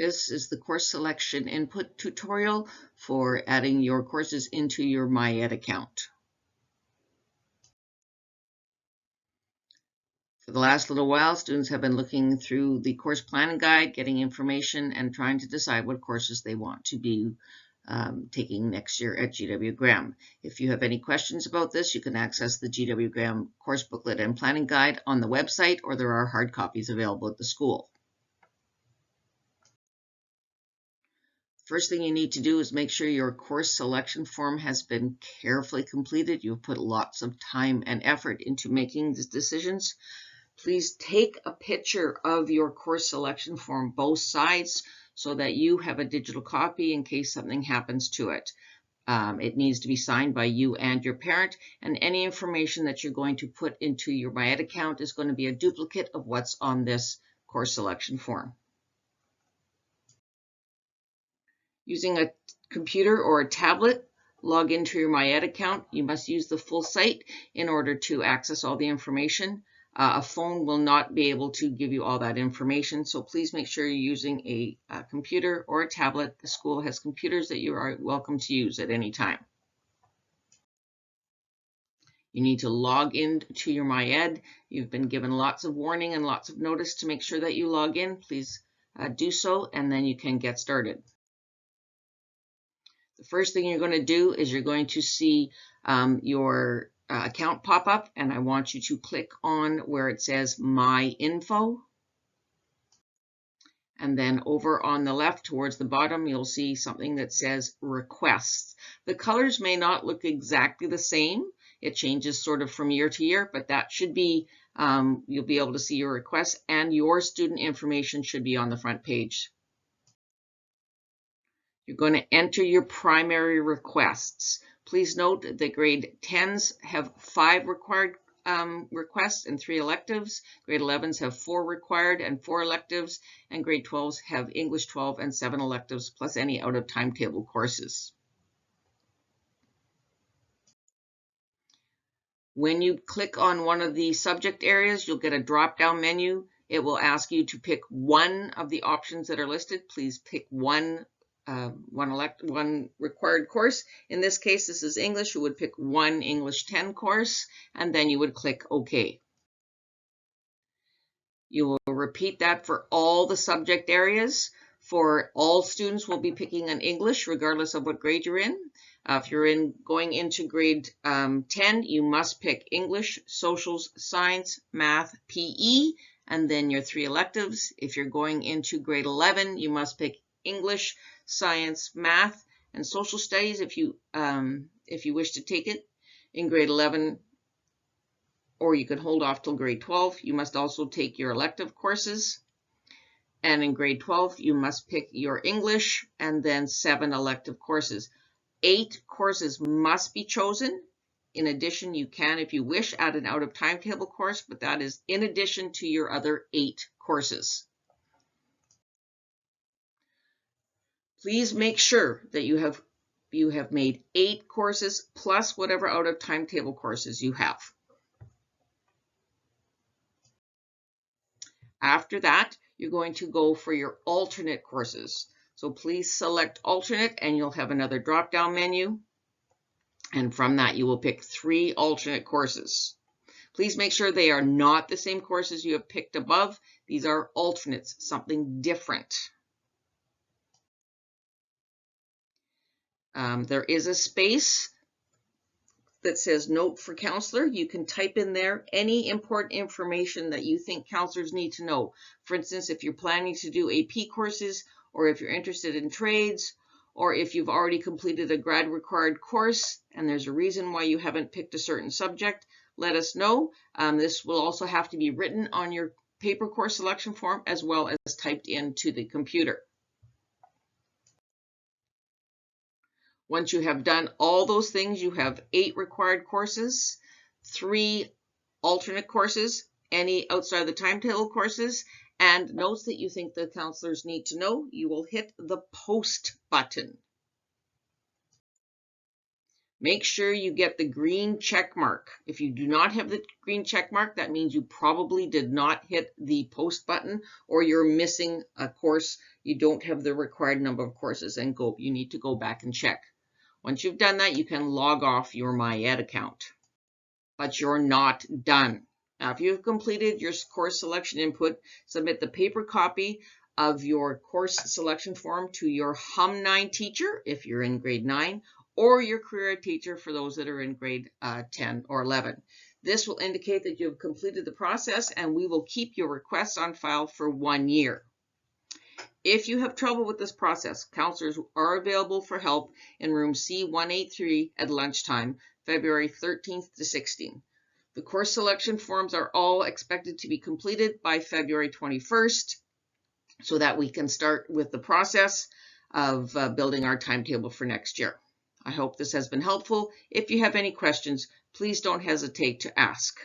This is the course selection input tutorial for adding your courses into your MyEd account. For the last little while, students have been looking through the course planning guide, getting information, and trying to decide what courses they want to be taking next year at GW Graham. If you have any questions about this, you can access the GW Graham course booklet and planning guide on the website, or there are hard copies available at the school. First thing you need to do is make sure your course selection form has been carefully completed. You've put lots of time and effort into making these decisions. Please take a picture of your course selection form, both sides, so that you have a digital copy in case something happens to it. It needs to be signed by you and your parent, and any information that you're going to put into your MyEd account is going to be a duplicate of what's on this course selection form. Using a computer or a tablet, log into your MyEd account. You must use the full site in order to access all the information. A phone will not be able to give you all that information, so please make sure you're using a computer or a tablet. The school has computers that you are welcome to use at any time. You need to log in to your MyEd. You've been given lots of warning and lots of notice to make sure that you log in. Please do so, and then you can get started. The first thing you're going to do is you're going to see your account pop up, and I want you to click on where it says My Info. And then over on the left towards the bottom, you'll see something that says Requests. The colors may not look exactly the same. It changes sort of from year to year, but that should be, you'll be able to see your requests, and your student information should be on the front page. You're going to enter your primary requests. Please note that grade 10s have 5 required requests and 3 electives. Grade 11s have 4 required and 4 electives, and grade 12s have English 12 and 7 electives, plus any out of timetable courses. When you click on one of the subject areas, you'll get a drop-down menu. It will ask you to pick one of the options that are listed. Please pick one required course. In this case, this is English. You would pick one English 10 course, and then you would click OK. You will repeat that for all the subject areas. For all students, will be picking an English, regardless of what grade you're in. If you're going into grade 10, you must pick English, Socials, Science, Math, PE, and then your 3 electives. If you're going into grade 11, you must pick English, Science, Math, and Social Studies if you wish to take it in grade 11, or you can hold off till grade 12. You must also take your elective courses, and in grade 12 you must pick your English and then 7 elective courses. 8 courses must be chosen. In addition, you can, if you wish, add an out of timetable course, but that is in addition to your other 8 courses. Please make sure that you have made 8 courses plus whatever out of timetable courses you have. After that, you're going to go for your alternate courses. So please select alternate, and you'll have another drop-down menu. And from that, you will pick 3 alternate courses. Please make sure they are not the same courses you have picked above. These are alternates, something different. There is a space that says Note for Counselor. You can type in there any important information that you think counselors need to know. For instance, if you're planning to do AP courses, or if you're interested in trades, or if you've already completed a grad required course and there's a reason why you haven't picked a certain subject, let us know. This will also have to be written on your paper course selection form as well as typed into the computer. Once you have done all those things, you have 8 required courses, 3 alternate courses, any outside the timetable courses, and notes that you think the counselors need to know. You will hit the Post button. Make sure you get the green check mark. If you do not have the green check mark, that means you probably did not hit the post button, or you're missing a course. You don't have the required number of courses, and you need to go back and check. Once you've done that, you can log off your MyEd account. But you're not done. Now, if you've completed your course selection input, submit the paper copy of your course selection form to your Hum 9 teacher if you're in grade 9, or your career teacher for those that are in grade 10 or 11. This will indicate that you have completed the process, and we will keep your requests on file for 1 year. If you have trouble with this process, counselors are available for help in room C183 at lunchtime, February 13th to 16th. The course selection forms are all expected to be completed by February 21st so that we can start with the process of building our timetable for next year. I hope this has been helpful. If you have any questions, please don't hesitate to ask.